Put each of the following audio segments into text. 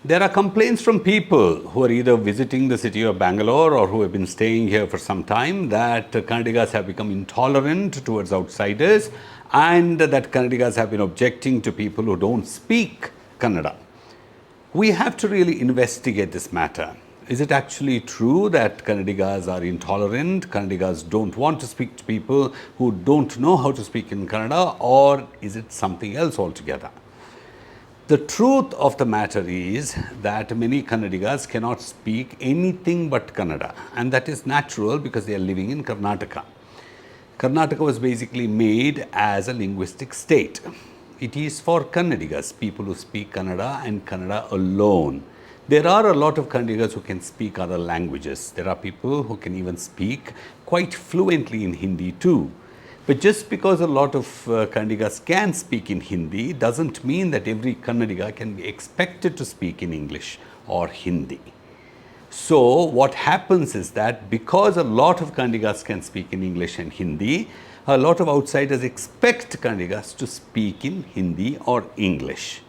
There are complaints from people who are either visiting the city of Bangalore or who have been staying here for some time that Kannadigas have become intolerant towards outsiders and that Kannadigas have been objecting to people who don't speak Kannada. We have to really investigate this matter. Is it actually true that Kannadigas are intolerant, Kannadigas don't want to speak to people who don't know how to speak in Kannada, or is it something else altogether? The truth of the matter is that many Kannadigas cannot speak anything but Kannada, and that is natural because they are living in Karnataka. Karnataka was basically made as a linguistic state. It is for Kannadigas, people who speak Kannada and Kannada alone. There are a lot of Kannadigas who can speak other languages. There are people who can even speak quite fluently in Hindi too. But just because a lot of Kannadigas can speak in Hindi doesn't mean that every Kannadiga can be expected to speak in English or Hindi. So what happens is that because a lot of Kannadigas can speak in English and Hindi, a lot of outsiders expect Kannadigas to speak in Hindi or English.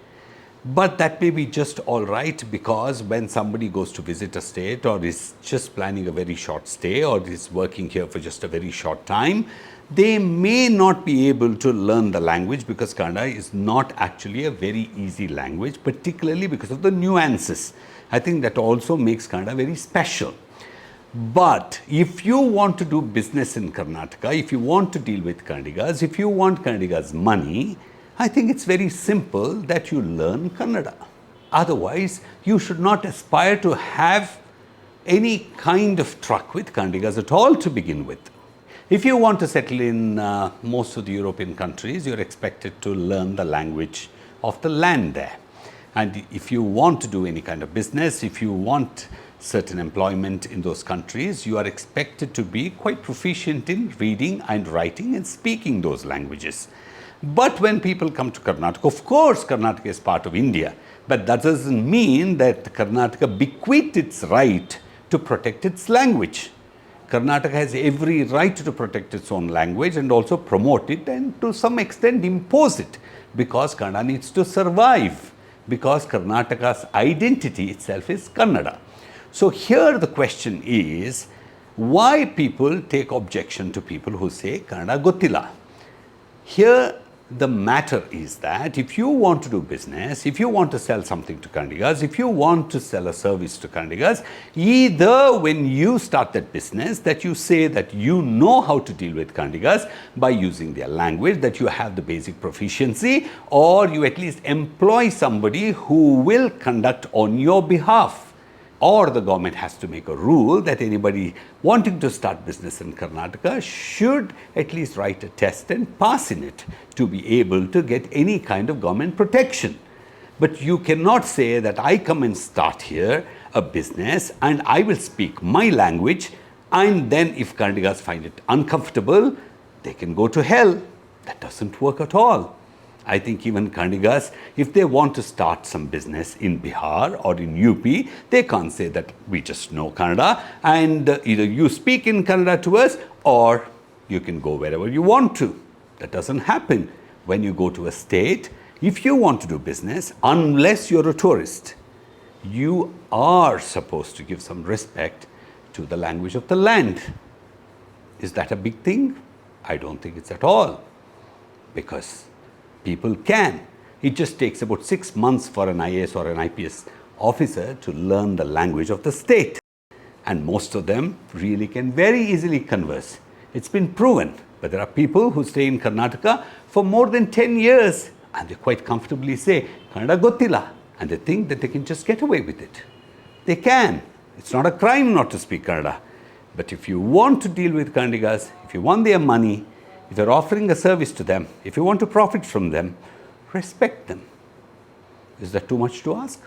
But that may be just all right, because when somebody goes to visit a state or is just planning a very short stay or is working here for just a very short time, they may not be able to learn the language because Kannada is not actually a very easy language, particularly because of the nuances. I think that also makes Kannada very special. But if you want to do business in Karnataka, if you want to deal with Kannadigas, if you want Kannadigas' money, I think it's very simple that you learn Kannada. Otherwise, you should not aspire to have any kind of truck with Kannadigas at all to begin with. If you want to settle in most of the European countries, you're expected to learn the language of the land there. And if you want to do any kind of business, if you want certain employment in those countries, you are expected to be quite proficient in reading and writing and speaking those languages. But when people come to Karnataka, of course Karnataka is part of India, but that doesn't mean that Karnataka bequeathed its right to protect its language. Karnataka has every right to protect its own language and also promote it and to some extent impose it, because Kannada needs to survive, because Karnataka's identity itself is Kannada. So here the question is, why people take objection to people who say Kannada gottilla? Here the matter is that if you want to do business, if you want to sell something to Kannadigas, if you want to sell a service to Kannadigas, either when you start that business that you say that you know how to deal with Kannadigas by using their language, that you have the basic proficiency, or you at least employ somebody who will conduct on your behalf. Or the government has to make a rule that anybody wanting to start business in Karnataka should at least write a test and pass in it to be able to get any kind of government protection. But you cannot say that I come and start here a business and I will speak my language, and then if Kannadigas find it uncomfortable, they can go to hell. That doesn't work at all. I think even Kannadigas, if they want to start some business in Bihar or in UP, they can't say that we just know Kannada and either you speak in Kannada to us or you can go wherever you want to. That doesn't happen. When you go to a state, if you want to do business, unless you're a tourist, you are supposed to give some respect to the language of the land. Is that a big thing? I don't think it's at all, because people can. It just takes about 6 months for an IAS or an IPS officer to learn the language of the state. And most of them really can very easily converse. It's been proven. But there are people who stay in Karnataka for more than 10 years and they quite comfortably say, Kannada gottilla, and they think that they can just get away with it. They can. It's not a crime not to speak Kannada. But if you want to deal with Kannadigas, if you want their money, if you're offering a service to them, if you want to profit from them, respect them. Is that too much to ask?